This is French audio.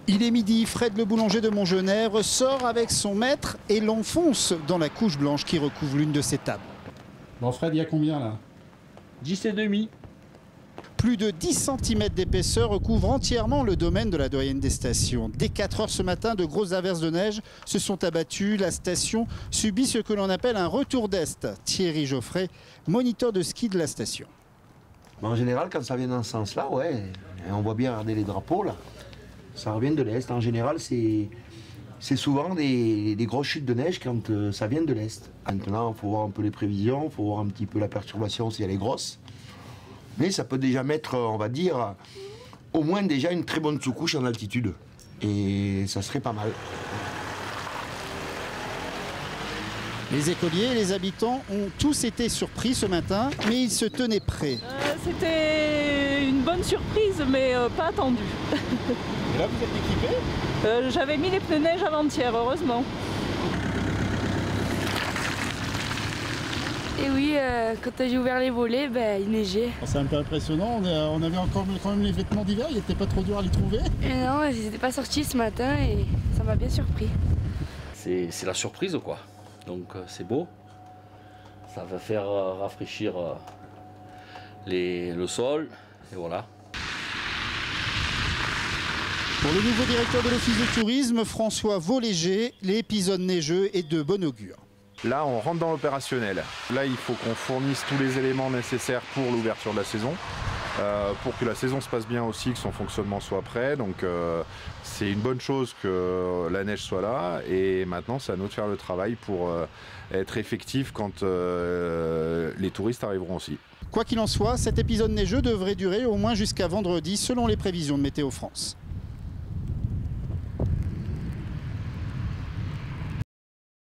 Il est midi, Fred le boulanger de Montgenèvre ressort avec son maître et l'enfonce dans la couche blanche qui recouvre l'une de ses tables. Bon Fred, il y a combien là? 10,5. Plus de 10 cm d'épaisseur recouvre entièrement le domaine de la doyenne des stations. Dès 4 heures ce matin, de grosses averses de neige se sont abattues. La station subit ce que l'on appelle un retour d'Est. Thierry Geoffrey, moniteur de ski de la station. En général, quand ça vient dans ce sens-là, ouais, on voit bien regarder les drapeaux là. Ça revient de l'Est. En général, c'est souvent des grosses chutes de neige quand ça vient de l'Est. Maintenant, il faut voir un peu les prévisions, il faut voir un petit peu la perturbation si elle est grosse. Mais ça peut déjà mettre, on va dire, au moins déjà une très bonne sous-couche en altitude. Et ça serait pas mal. Les écoliers et les habitants ont tous été surpris ce matin, mais ils se tenaient prêts. C'était une bonne surprise, mais pas attendue. Et là, vous êtes équipé? J'avais mis les pneus neige avant-hier, heureusement. Et oui, quand j'ai ouvert les volets, il neigeait. C'est un peu impressionnant, on avait encore quand même les vêtements d'hiver, il n'était pas trop dur à les trouver. Et non, ils n'étaient pas sortis ce matin et ça m'a bien surpris. C'est la surprise quoi. Donc c'est beau. Ça va faire rafraîchir le sol et voilà. Pour le nouveau directeur de l'Office de tourisme, François Vauléger, l'épisode neigeux est de bon augure. Là, on rentre dans l'opérationnel. Là, il faut qu'on fournisse tous les éléments nécessaires pour l'ouverture de la saison, pour que la saison se passe bien aussi, que son fonctionnement soit prêt. Donc, c'est une bonne chose que la neige soit là. Et maintenant, c'est à nous de faire le travail pour être effectif quand les touristes arriveront aussi. Quoi qu'il en soit, cet épisode neigeux devrait durer au moins jusqu'à vendredi, selon les prévisions de Météo France.